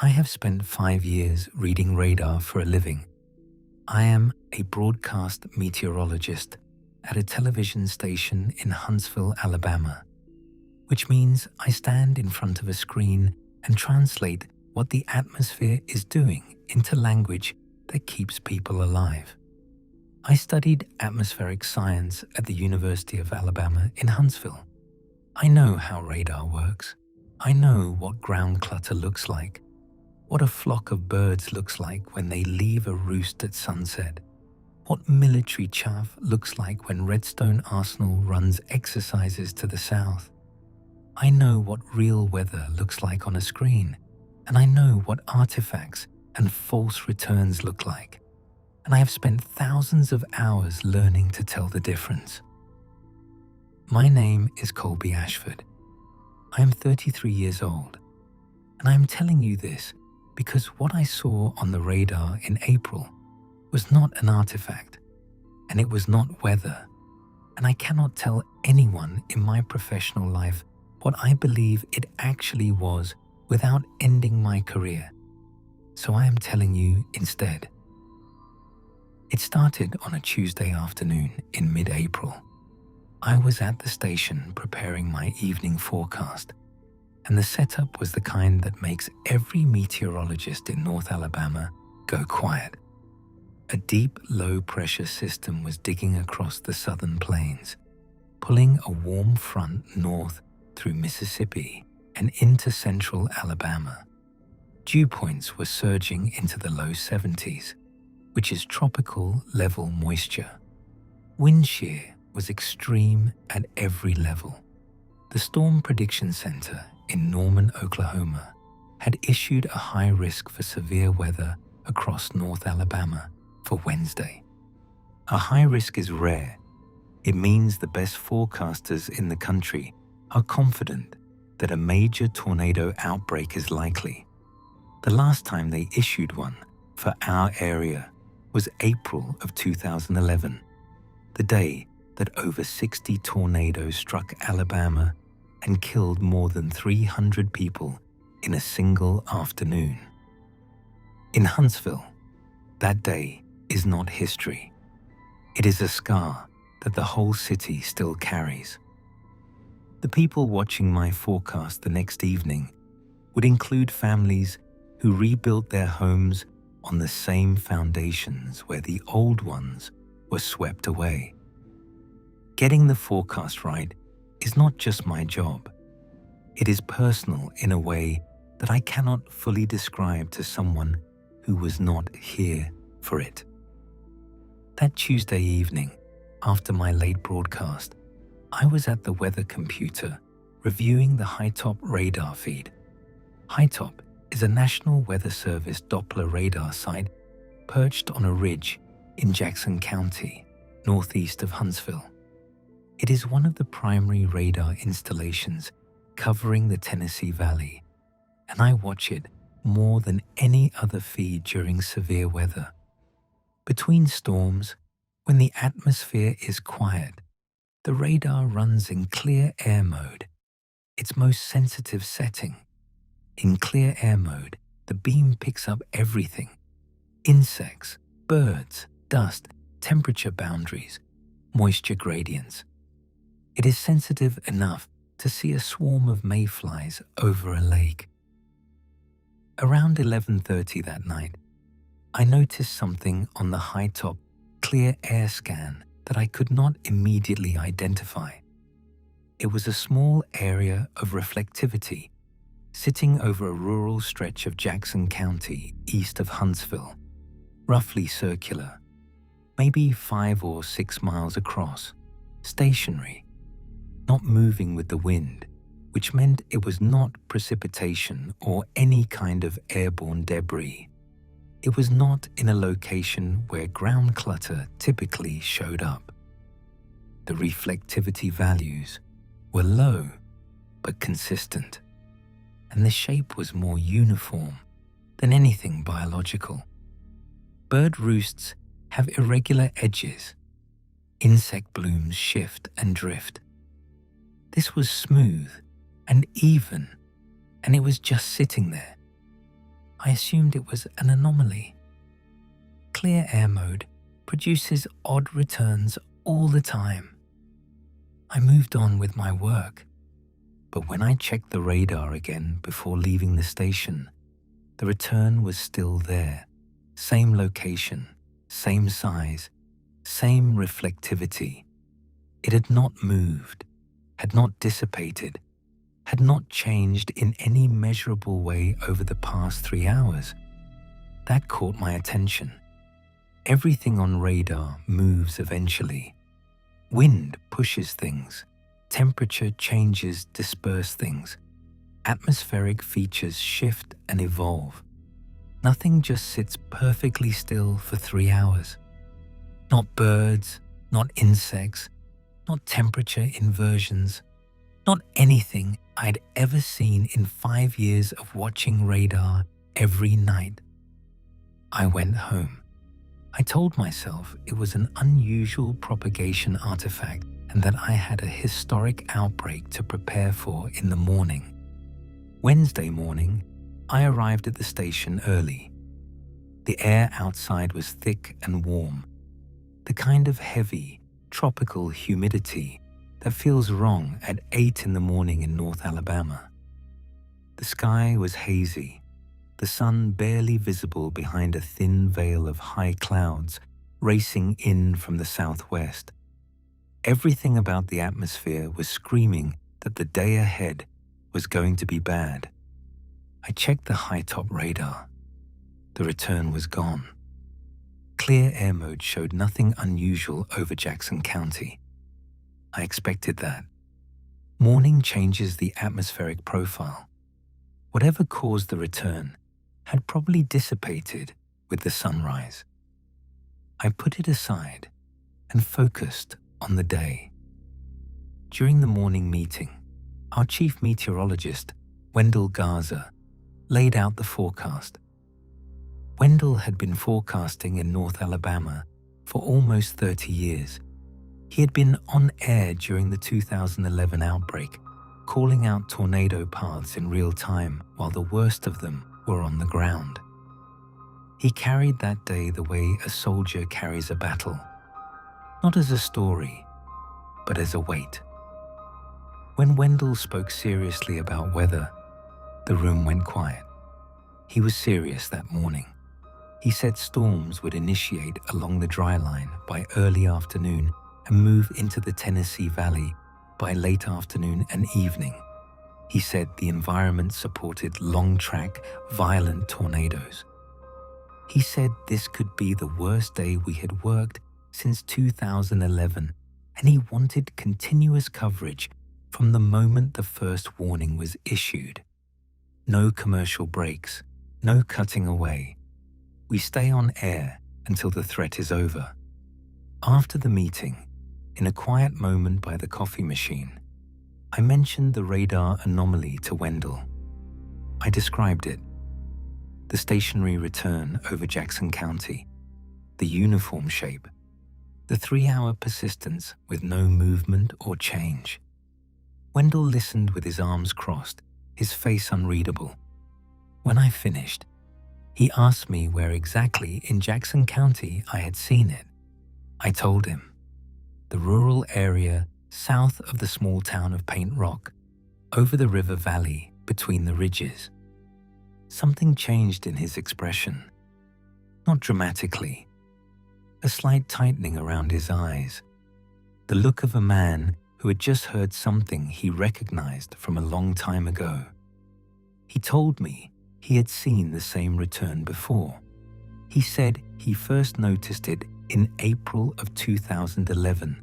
I have spent 5 years reading radar for a living. I am a broadcast meteorologist at a television station in Huntsville, Alabama, which means I stand in front of a screen and translate what the atmosphere is doing into language that keeps people alive. I studied atmospheric science at the University of Alabama in Huntsville. I know how radar works. I know what ground clutter looks like, what a flock of birds looks like when they leave a roost at sunset, what military chaff looks like when Redstone Arsenal runs exercises to the south. I know what real weather looks like on a screen, and I know what artifacts and false returns look like. And I have spent thousands of hours learning to tell the difference. My name is Colby Ashford. I am 33 years old, and I am telling you this because what I saw on the radar in April was not an artifact, and it was not weather, and I cannot tell anyone in my professional life what I believe it actually was without ending my career. So I am telling you instead. It started on a Tuesday afternoon in mid-April. I was at the station preparing my evening forecast, and the setup was the kind that makes every meteorologist in North Alabama go quiet. A deep, low-pressure system was digging across the southern plains, pulling a warm front north through Mississippi and into central Alabama. Dew points were surging into the low 70s, which is tropical level moisture. Wind shear was extreme at every level. The Storm Prediction Center in Norman, Oklahoma, had issued a high risk for severe weather across North Alabama for Wednesday. A high risk is rare. It means the best forecasters in the country are confident that a major tornado outbreak is likely. The last time they issued one for our area was April of 2011, the day that over 60 tornadoes struck Alabama and killed more than 300 people in a single afternoon. In Huntsville, that day is not history. It is a scar that the whole city still carries. The people watching my forecast the next evening would include families who rebuilt their homes on the same foundations where the old ones were swept away. Getting the forecast right is not just my job. It is personal in a way that I cannot fully describe to someone who was not here for it. That Tuesday evening, after my late broadcast, I was at the weather computer reviewing the Hightop radar feed. Hightop is a National Weather Service Doppler radar site perched on a ridge in Jackson County, northeast of Huntsville. It is one of the primary radar installations covering the Tennessee Valley, and I watch it more than any other feed during severe weather. Between storms, when the atmosphere is quiet, the radar runs in clear air mode, its most sensitive setting. In clear air mode, the beam picks up everything: insects, birds, dust, temperature boundaries, moisture gradients. It is sensitive enough to see a swarm of mayflies over a lake. Around 11:30 that night, I noticed something on the Hightop clear air scan that I could not immediately identify. It was a small area of reflectivity sitting over a rural stretch of Jackson County east of Huntsville, roughly circular, maybe 5 or 6 miles across, stationary, not moving with the wind, which meant it was not precipitation or any kind of airborne debris. It was not in a location where ground clutter typically showed up. The reflectivity values were low but consistent, and the shape was more uniform than anything biological. Bird roosts have irregular edges. Insect blooms shift and drift. This was smooth and even, and it was just sitting there. I assumed it was an anomaly. Clear air mode produces odd returns all the time. I moved on with my work, but when I checked the radar again before leaving the station, the return was still there. Same location, same size, same reflectivity. It had not moved, had not dissipated, had not changed in any measurable way over the past 3 hours. That caught my attention. Everything on radar moves eventually. Wind pushes things. Temperature changes disperse things. Atmospheric features shift and evolve. Nothing just sits perfectly still for 3 hours. Not birds, not insects, not temperature inversions, not anything I'd ever seen in 5 years of watching radar every night. I went home. I told myself it was an unusual propagation artifact and that I had a historic outbreak to prepare for in the morning. Wednesday morning, I arrived at the station early. The air outside was thick and warm, the kind of heavy, tropical humidity that feels wrong at 8 in the morning in North Alabama. The sky was hazy, the sun barely visible behind a thin veil of high clouds racing in from the southwest. Everything about the atmosphere was screaming that the day ahead was going to be bad. I checked the high-top radar. The return was gone. Clear air mode showed nothing unusual over Jackson County. I expected that. Morning changes the atmospheric profile. Whatever caused the return had probably dissipated with the sunrise. I put it aside and focused on the day. During the morning meeting, our chief meteorologist, Wendell Garza, laid out the forecast. Wendell had been forecasting in North Alabama for almost 30 years. He had been on air during the 2011 outbreak, calling out tornado paths in real time while the worst of them were on the ground. He carried that day the way a soldier carries a battle, not as a story, but as a weight. When Wendell spoke seriously about weather, the room went quiet. He was serious that morning. He said storms would initiate along the dry line by early afternoon and move into the Tennessee Valley by late afternoon and evening. He said the environment supported long-track, violent tornadoes. He said this could be the worst day we had worked since 2011, and he wanted continuous coverage from the moment the first warning was issued. No commercial breaks, no cutting away. We stay on air until the threat is over. After the meeting, in a quiet moment by the coffee machine, I mentioned the radar anomaly to Wendell. I described it. The stationary return over Jackson County, the uniform shape, the 3-hour persistence with no movement or change. Wendell listened with his arms crossed, his face unreadable. When I finished, he asked me where exactly in Jackson County I had seen it. I told him, the rural area south of the small town of Paint Rock, over the river valley between the ridges. Something changed in his expression. Not dramatically. A slight tightening around his eyes. The look of a man who had just heard something he recognized from a long time ago. He told me he had seen the same return before. He said he first noticed it in April of 2011,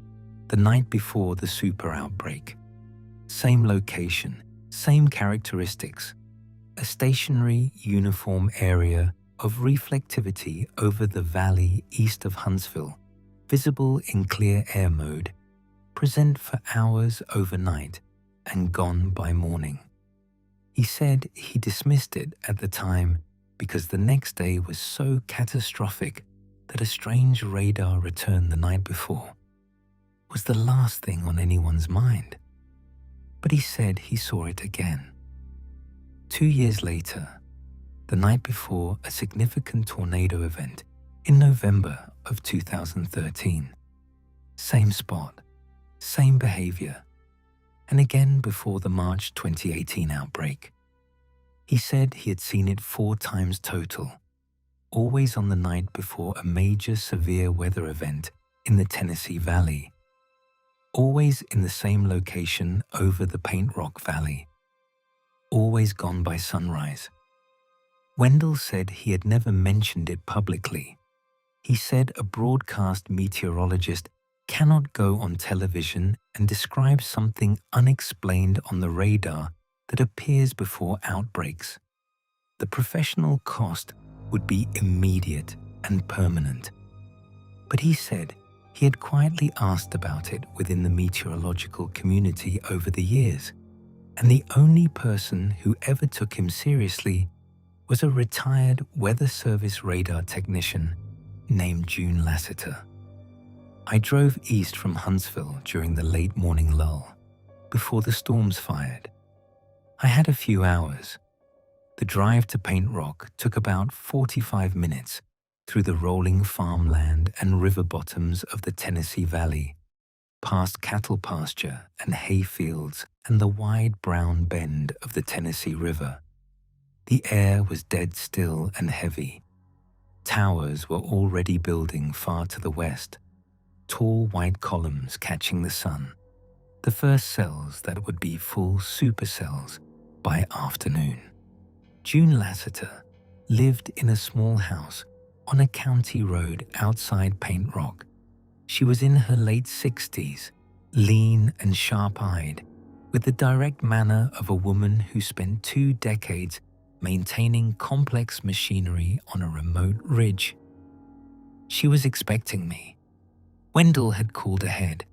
the night before the super outbreak. Same location, same characteristics. A stationary, uniform area of reflectivity over the valley east of Huntsville, visible in clear air mode, present for hours overnight and gone by morning. He said he dismissed it at the time because the next day was so catastrophic that a strange radar return the night before was the last thing on anyone's mind. But he said he saw it again. 2 years later, the night before a significant tornado event in November of 2013. Same spot, same behavior, and again before the March 2018 outbreak. He said he had seen it 4 times total, always on the night before a major severe weather event in the Tennessee Valley, always in the same location over the Paint Rock Valley, always gone by sunrise. Wendell said he had never mentioned it publicly. He said a broadcast meteorologist cannot go on television and describe something unexplained on the radar that appears before outbreaks. The professional cost would be immediate and permanent. But he said he had quietly asked about it within the meteorological community over the years, and the only person who ever took him seriously was a retired Weather Service radar technician named June Lassiter. I drove east from Huntsville during the late morning lull, before the storms fired. I had a few hours. The drive to Paint Rock took about 45 minutes through the rolling farmland and river bottoms of the Tennessee Valley, past cattle pasture and hay fields and the wide brown bend of the Tennessee River. The air was dead still and heavy. Towers were already building far to the west, tall white columns catching the sun, the first cells that would be full supercells by afternoon. June Lassiter lived in a small house on a county road outside Paint Rock. She was in her late 60s, lean and sharp-eyed, with the direct manner of a woman who spent 2 decades maintaining complex machinery on a remote ridge. She was expecting me. Wendell had called ahead.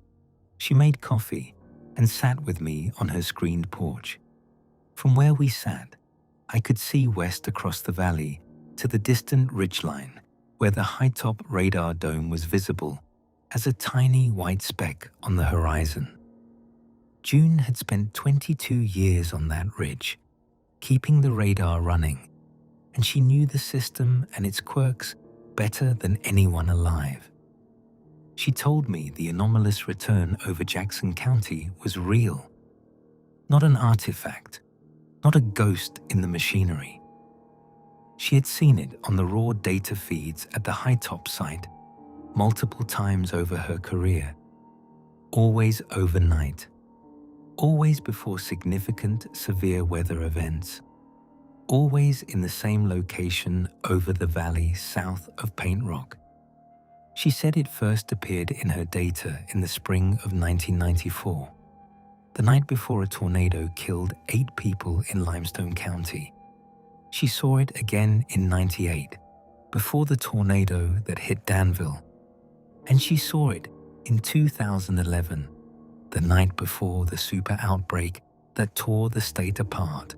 She made coffee and sat with me on her screened porch. From where we sat, I could see west across the valley to the distant ridgeline where the high-top radar dome was visible as a tiny white speck on the horizon. June had spent 22 years on that ridge, keeping the radar running, and she knew the system and its quirks better than anyone alive. She told me the anomalous return over Jackson County was real, not an artifact, not a ghost in the machinery. She had seen it on the raw data feeds at the high-top site multiple times over her career, always overnight, always before significant severe weather events, always in the same location over the valley south of Paint Rock. She said it first appeared in her data in the spring of 1994, the night before a tornado killed 8 people in Limestone County. She saw it again in 98, before the tornado that hit Danville, and she saw it in 2011, the night before the super outbreak that tore the state apart.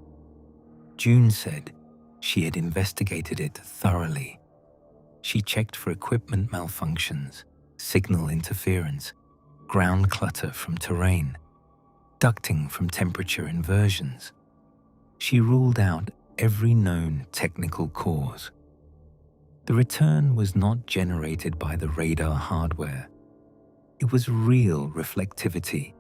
June said she had investigated it thoroughly. She checked for equipment malfunctions, signal interference, ground clutter from terrain, ducting from temperature inversions. She ruled out every known technical cause. The return was not generated by the radar hardware. It was real reflectivity,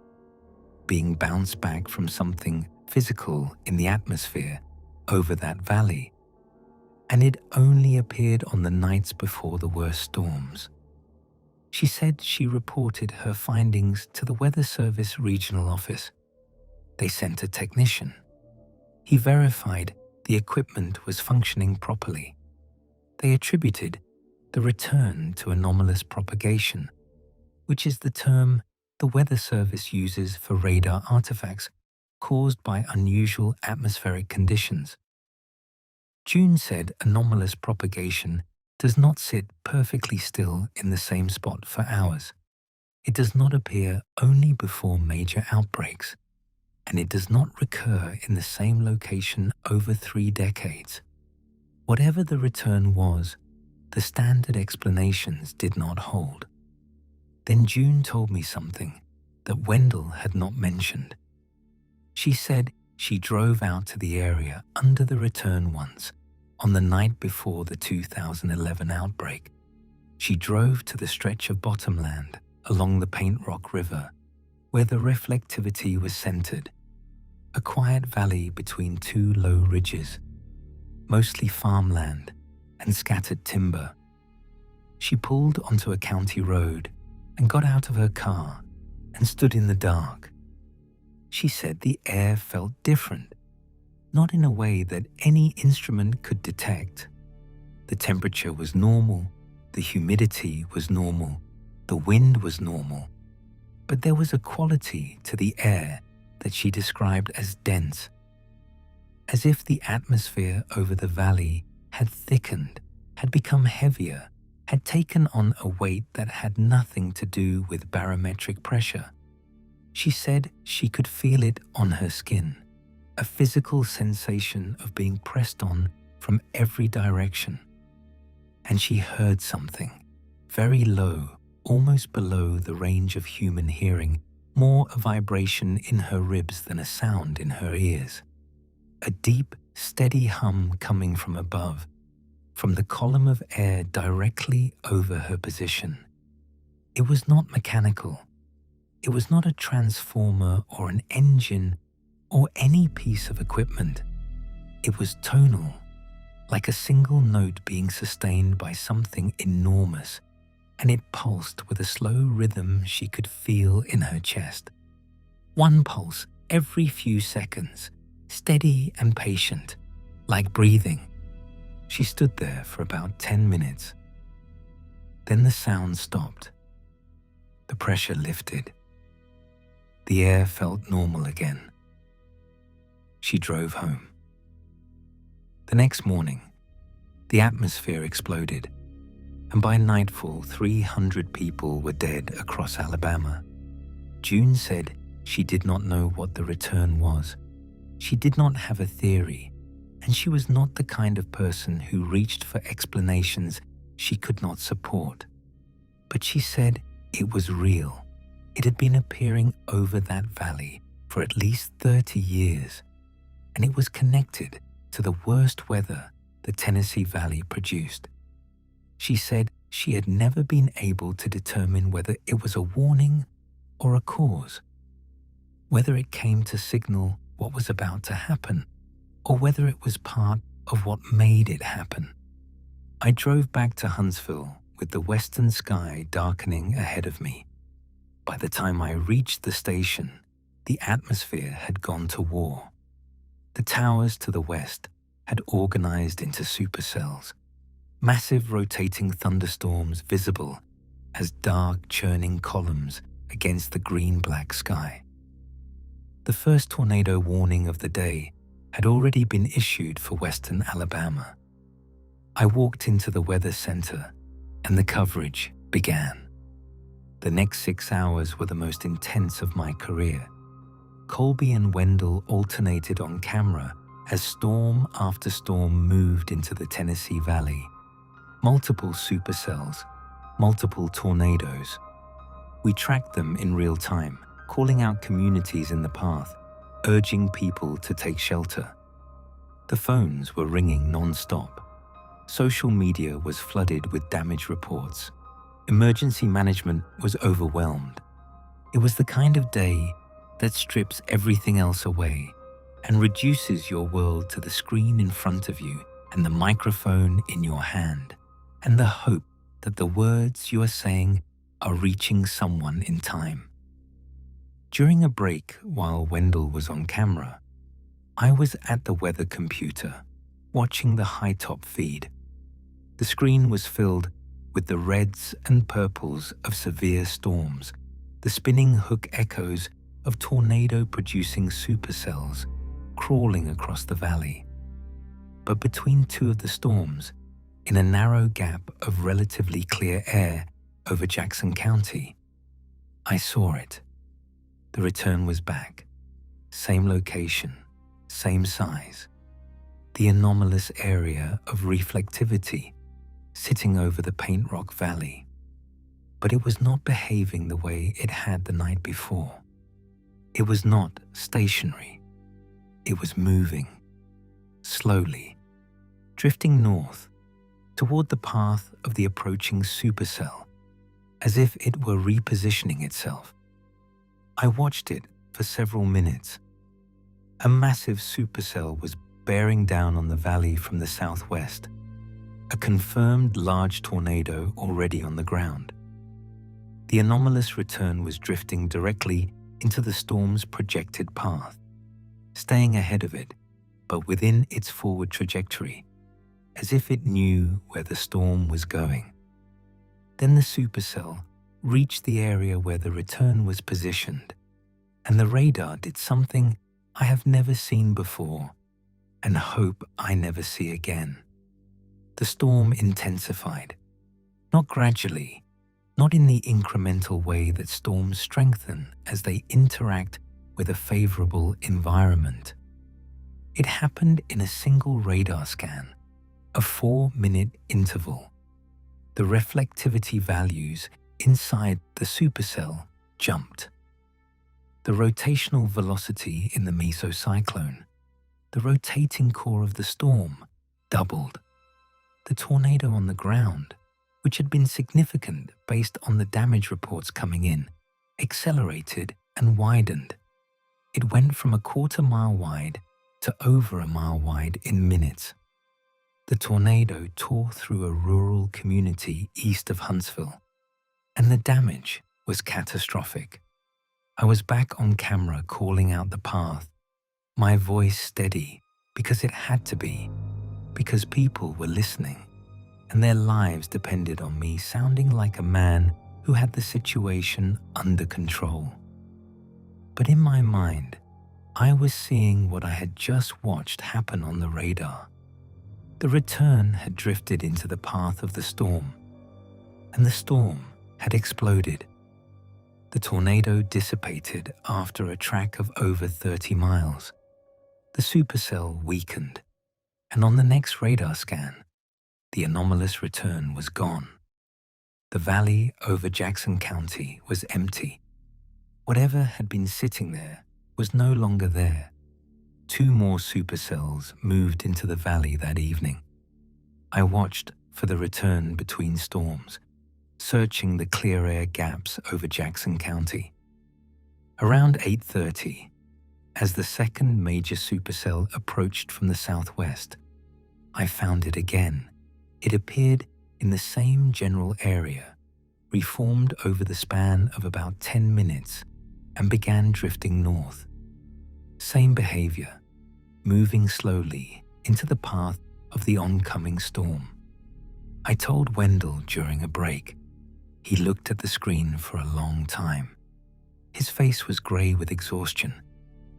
being bounced back from something physical in the atmosphere over that valley, and it only appeared on the nights before the worst storms. She said she reported her findings to the Weather Service regional office. They sent a technician. He verified the equipment was functioning properly. They attributed the return to anomalous propagation, which is the term the Weather Service uses for radar artifacts caused by unusual atmospheric conditions. June said anomalous propagation does not sit perfectly still in the same spot for hours. It does not appear only before major outbreaks, and it does not recur in the same location over 3 decades. Whatever the return was, the standard explanations did not hold. Then June told me something that Wendell had not mentioned. She said she drove out to the area under the return once, On the night before the 2011 outbreak, she drove to the stretch of bottomland along the Paint Rock River where the reflectivity was centered, a quiet valley between two low ridges, mostly farmland and scattered timber. She pulled onto a county road and got out of her car and stood in the dark. She said the air felt different, not in a way that any instrument could detect. The temperature was normal, the humidity was normal, the wind was normal, but there was a quality to the air that she described as dense, as if the atmosphere over the valley had thickened, had become heavier, had taken on a weight that had nothing to do with barometric pressure. She said she could feel it on her skin, a physical sensation of being pressed on from every direction. And she heard something, very low, almost below the range of human hearing, more a vibration in her ribs than a sound in her ears. A deep, steady hum coming from above, from the column of air directly over her position. It was not mechanical. It was not a transformer or an engine or any piece of equipment. It was tonal, like a single note being sustained by something enormous, and it pulsed with a slow rhythm she could feel in her chest. One pulse every few seconds, steady and patient, like breathing. She stood there for about 10 minutes. Then the sound stopped. The pressure lifted. The air felt normal again. She drove home. The next morning, the atmosphere exploded, and by nightfall, 300 people were dead across Alabama. June said she did not know what the return was. She did not have a theory, and she was not the kind of person who reached for explanations she could not support. But she said it was real. It had been appearing over that valley for at least 30 years, and it was connected to the worst weather the Tennessee Valley produced. She said she had never been able to determine whether it was a warning or a cause, whether it came to signal what was about to happen, or whether it was part of what made it happen. I drove back to Huntsville with the western sky darkening ahead of me. By the time I reached the station, the atmosphere had gone to war. The towers to the west had organized into supercells, massive rotating thunderstorms visible as dark churning columns against the green-black sky. The first tornado warning of the day had already been issued for western Alabama. I walked into the weather center and the coverage began. The next 6 hours were the most intense of my career. Colby and Wendell alternated on camera as storm after storm moved into the Tennessee Valley. Multiple supercells, multiple tornadoes. We tracked them in real time, calling out communities in the path, urging people to take shelter. The phones were ringing non-stop. Social media was flooded with damage reports. Emergency management was overwhelmed. It was the kind of day that strips everything else away and reduces your world to the screen in front of you and the microphone in your hand, and the hope that the words you are saying are reaching someone in time. During a break while Wendell was on camera, I was at the weather computer, watching the high-top feed. The screen was filled with the reds and purples of severe storms, the spinning hook echoes of tornado-producing supercells crawling across the valley. But between two of the storms, in a narrow gap of relatively clear air over Jackson County, I saw it. The return was back. Same location, same size. The anomalous area of reflectivity sitting over the Paint Rock Valley. But it was not behaving the way it had the night before. It was not stationary. It was moving, slowly, drifting north toward the path of the approaching supercell, as if it were repositioning itself. I watched it for several minutes. A massive supercell was bearing down on the valley from the southwest, a confirmed large tornado already on the ground. The anomalous return was drifting directly into the storm's projected path, staying ahead of it, but within its forward trajectory, as if it knew where the storm was going. Then the supercell reached the area where the return was positioned, and the radar did something I have never seen before and hope I never see again. The storm intensified, not gradually, not in the incremental way that storms strengthen as they interact with a favorable environment. It happened in a single radar scan, a 4-minute interval. The reflectivity values inside the supercell jumped. The rotational velocity in the mesocyclone, the rotating core of the storm, doubled. The tornado on the ground, which had been significant based on the damage reports coming in, accelerated and widened. It went from a quarter-mile wide to over a mile wide in minutes. The tornado tore through a rural community east of Huntsville, and the damage was catastrophic. I was back on camera calling out the path, my voice steady because it had to be, because people were listening, and their lives depended on me sounding like a man who had the situation under control. But in my mind, I was seeing what I had just watched happen on the radar. The return had drifted into the path of the storm, and the storm had exploded. The tornado dissipated after a track of over 30 miles. The supercell weakened, and on the next radar scan, the anomalous return was gone. The valley over Jackson County was empty. Whatever had been sitting there was no longer there. 2 more supercells moved into the valley that evening. I watched for the return between storms, searching the clear air gaps over Jackson County. Around 8:30, as the second major supercell approached from the southwest, I found it again. It appeared in the same general area, reformed over the span of about 10 minutes, and began drifting north. Same behavior, moving slowly into the path of the oncoming storm. I told Wendell during a break. He looked at the screen for a long time. His face was grey with exhaustion,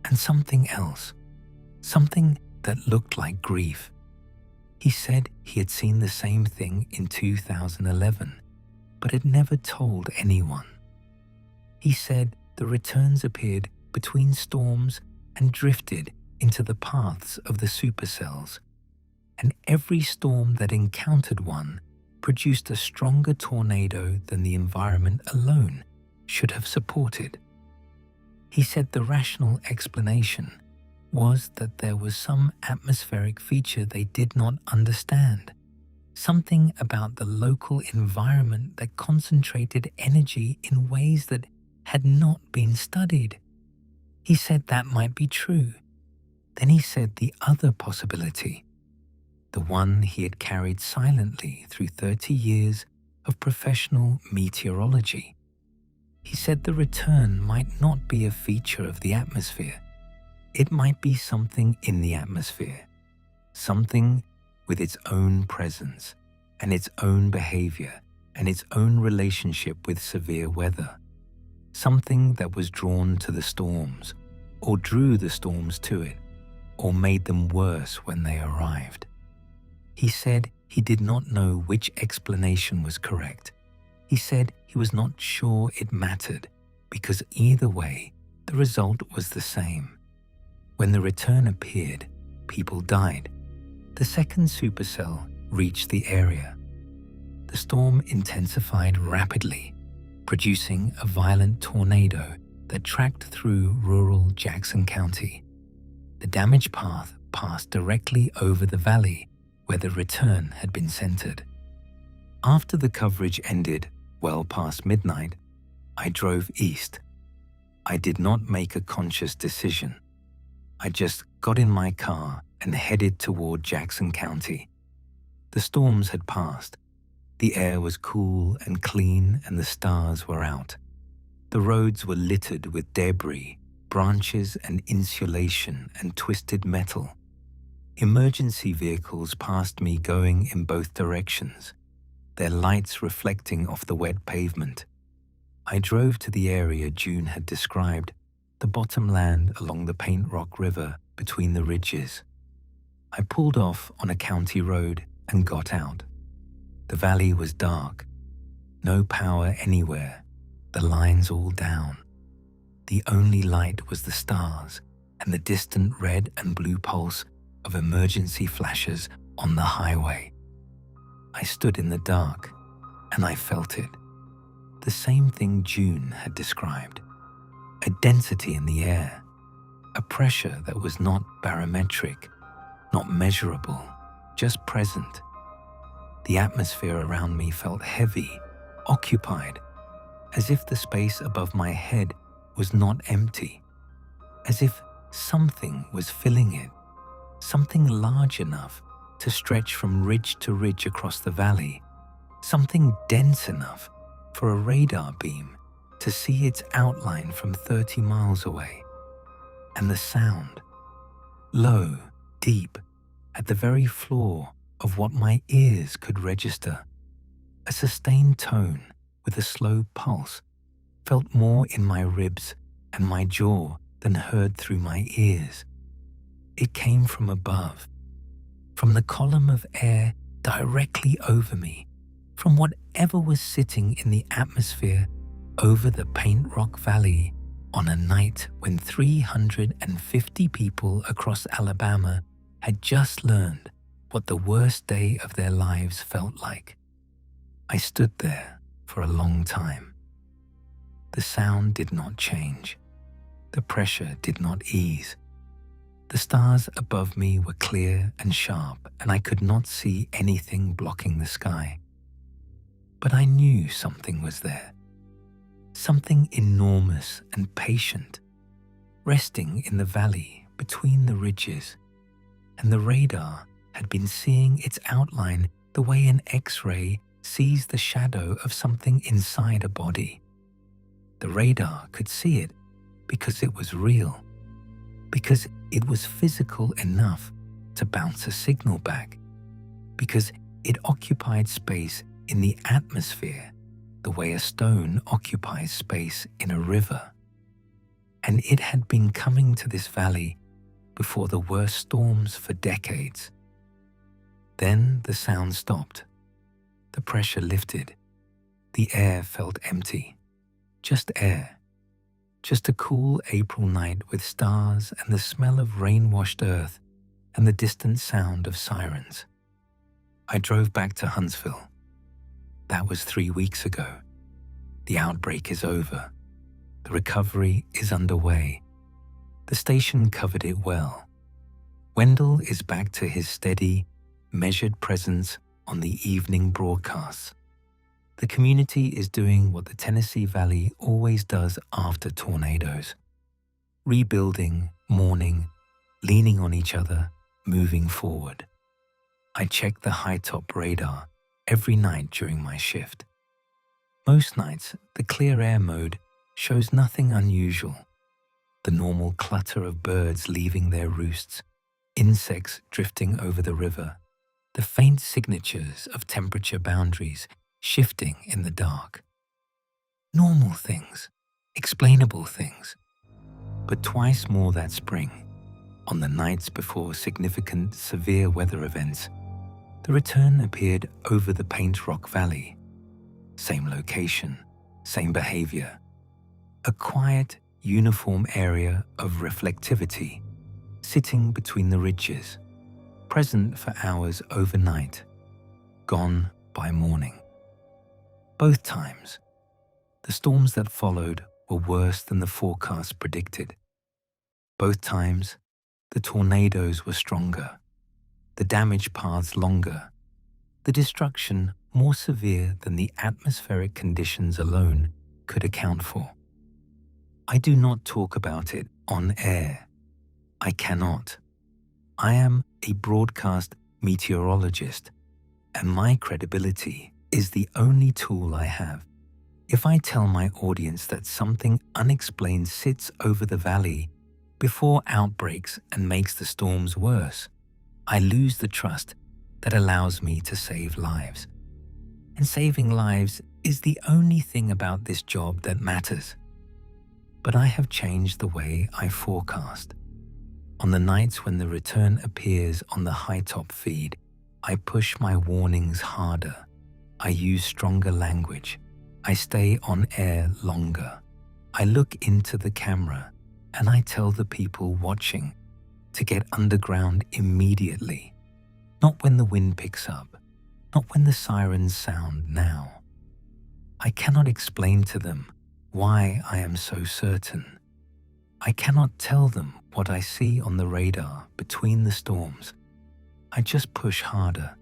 and something else, something that looked like grief. He said he had seen the same thing in 2011, but had never told anyone. He said the returns appeared between storms and drifted into the paths of the supercells, and every storm that encountered one produced a stronger tornado than the environment alone should have supported. He said the rational explanation was that there was some atmospheric feature they did not understand, something about the local environment that concentrated energy in ways that had not been studied. He said that might be true. Then he said the other possibility, the one he had carried silently through 30 years of professional meteorology. He said the return might not be a feature of the atmosphere. It might be something in the atmosphere, something with its own presence and its own behavior and its own relationship with severe weather, something that was drawn to the storms or drew the storms to it or made them worse when they arrived. He said he did not know which explanation was correct. He said he was not sure it mattered because either way, the result was the same. When the return appeared, people died. The second supercell reached the area. The storm intensified rapidly, producing a violent tornado that tracked through rural Jackson County. The damage path passed directly over the valley where the return had been centered. After the coverage ended, well past midnight, I drove east. I did not make a conscious decision. I just got in my car and headed toward Jackson County. The storms had passed. The air was cool and clean and the stars were out. The roads were littered with debris, branches and insulation and twisted metal. Emergency vehicles passed me going in both directions, their lights reflecting off the wet pavement. I drove to the area June had described, the bottomland along the Paint Rock River between the ridges. I pulled off on a county road and got out. The valley was dark. No power anywhere, the lines all down. The only light was the stars and the distant red and blue pulse of emergency flashes on the highway. I stood in the dark and I felt it. The same thing June had described. A density in the air, a pressure that was not barometric, not measurable, just present. The atmosphere around me felt heavy, occupied, as if the space above my head was not empty, as if something was filling it, something large enough to stretch from ridge to ridge across the valley, something dense enough for a radar beam to see its outline from 30 miles away. And the sound, low, deep, at the very floor of what my ears could register, a sustained tone with a slow pulse, felt more in my ribs and my jaw than heard through my ears. It came from above, from the column of air directly over me, from whatever was sitting in the atmosphere over the Paint Rock Valley on a night when 350 people across Alabama had just learned what the worst day of their lives felt like. I stood there for a long time. The sound did not change. The pressure did not ease. The stars above me were clear and sharp, and I could not see anything blocking the sky. But I knew something was there. Something enormous and patient, resting in the valley between the ridges, and the radar had been seeing its outline the way an X-ray sees the shadow of something inside a body. The radar could see it because it was real, because it was physical enough to bounce a signal back, because it occupied space in the atmosphere the way a stone occupies space in a river. And it had been coming to this valley before the worst storms for decades. Then the sound stopped. The pressure lifted. The air felt empty. Just air. Just a cool April night with stars and the smell of rain-washed earth and the distant sound of sirens. I drove back to Huntsville. That was 3 weeks ago. The outbreak is over. The recovery is underway. The station covered it well. Wendell is back to his steady, measured presence on the evening broadcasts. The community is doing what the Tennessee Valley always does after tornadoes. Rebuilding, mourning, leaning on each other, moving forward. I check the high-top radar every night during my shift. Most nights, the clear air mode shows nothing unusual. The normal clutter of birds leaving their roosts, insects drifting over the river, the faint signatures of temperature boundaries shifting in the dark. Normal things, explainable things. But twice more that spring, on the nights before significant severe weather events, the return appeared over the Paint Rock Valley. Same location, same behavior. A quiet, uniform area of reflectivity, sitting between the ridges, present for hours overnight, gone by morning. Both times, the storms that followed were worse than the forecast predicted. Both times, the tornadoes were stronger. the damage paths longer, the destruction more severe than the atmospheric conditions alone could account for. I do not talk about it on air. I cannot. I am a broadcast meteorologist, and my credibility is the only tool I have. If I tell my audience that something unexplained sits over the valley before outbreaks and makes the storms worse, I lose the trust that allows me to save lives. And saving lives is the only thing about this job that matters. But I have changed the way I forecast. On the nights when the return appears on the high-top feed, I push my warnings harder. I use stronger language. I stay on air longer. I look into the camera and I tell the people watching to get underground immediately. Not when the wind picks up, not when the sirens sound now. I cannot explain to them why I am so certain. I cannot tell them what I see on the radar between the storms. I just push harder,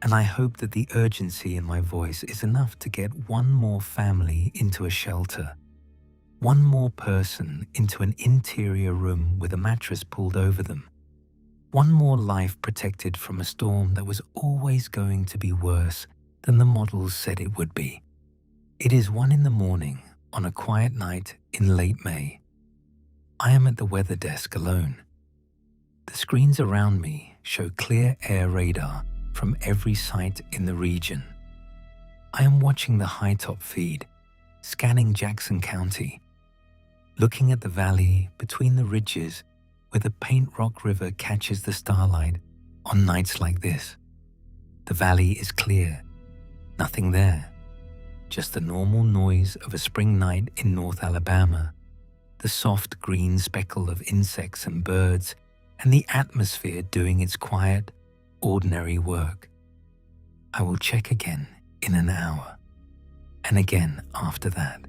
and I hope that the urgency in my voice is enough to get one more family into a shelter, one more person into an interior room with a mattress pulled over them, one more life protected from a storm that was always going to be worse than the models said it would be. It is 1 a.m. on a quiet night in late May. I am at the weather desk alone. The screens around me show clear air radar from every site in the region. I am watching the high-top feed, scanning Jackson County, looking at the valley between the ridges where the Paint Rock River catches the starlight on nights like this. The valley is clear, nothing there, just the normal noise of a spring night in North Alabama, the soft green speckle of insects and birds, and the atmosphere doing its quiet, ordinary work. I will check again in an hour, and again after that,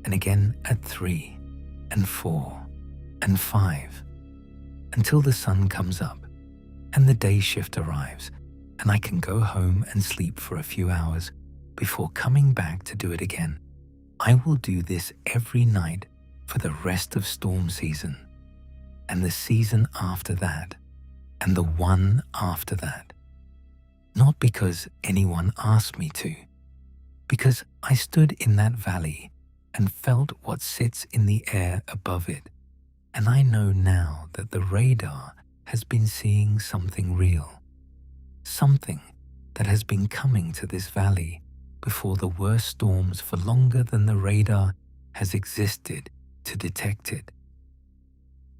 and again at 3 and 4 and 5, until the sun comes up and the day shift arrives, and I can go home and sleep for a few hours before coming back to do it again. I will do this every night for the rest of storm season, and the season after that, and the one after that. Not because anyone asked me to, because I stood in that valley and felt what sits in the air above it, and I know now that the radar has been seeing something real, something that has been coming to this valley before the worst storms for longer than the radar has existed to detect it.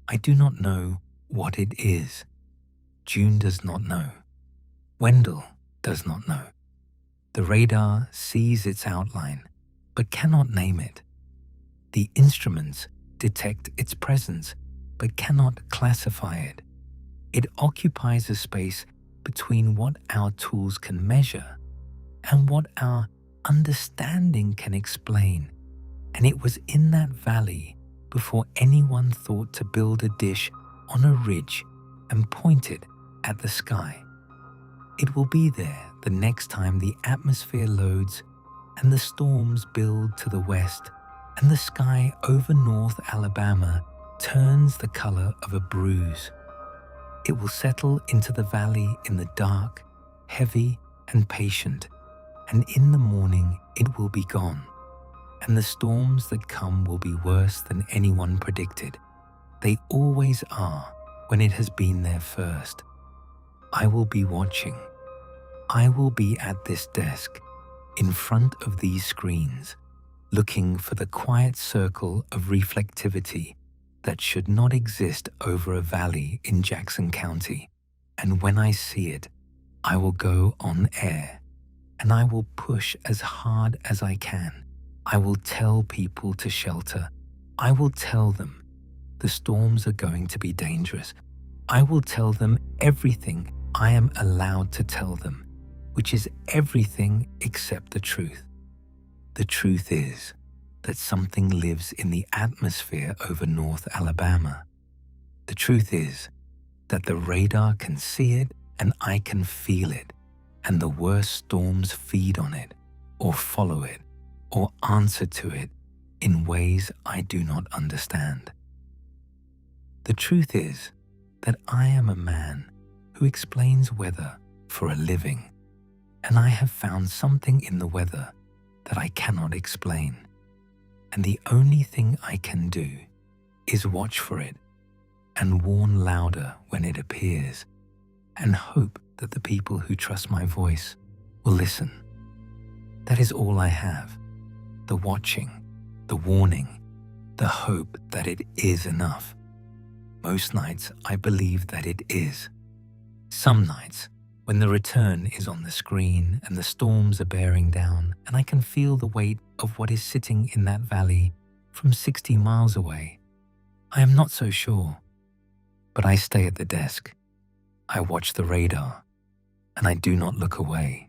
I do not know what it is. June does not know. Wendell does not know. The radar sees its outline, but cannot name it. The instruments detect its presence, but cannot classify it. It occupies a space between what our tools can measure and what our understanding can explain. And it was in that valley before anyone thought to build a dish on a ridge and point it at the sky. It will be there the next time the atmosphere loads and the storms build to the west and the sky over North Alabama turns the color of a bruise. It will settle into the valley in the dark, heavy and patient, and in the morning it will be gone, and the storms that come will be worse than anyone predicted. They always are when it has been there first. I will be watching. I will be at this desk, in front of these screens, looking for the quiet circle of reflectivity that should not exist over a valley in Jackson County. And when I see it, I will go on air, and I will push as hard as I can. I will tell people to shelter. I will tell them the storms are going to be dangerous. I will tell them everything I am allowed to tell them, which is everything except the truth. The truth is that something lives in the atmosphere over North Alabama. The truth is that the radar can see it and I can feel it, and the worst storms feed on it, or follow it, or answer to it in ways I do not understand. The truth is that I am a man who explains weather for a living, and I have found something in the weather that I cannot explain. And the only thing I can do is watch for it and warn louder when it appears, and hope that the people who trust my voice will listen. That is all I have: the watching, the warning, the hope that it is enough. Most nights I believe that it is. Some nights, when the return is on the screen and the storms are bearing down and I can feel the weight of what is sitting in that valley from 60 miles away, I am not so sure. But I stay at the desk, I watch the radar, and I do not look away.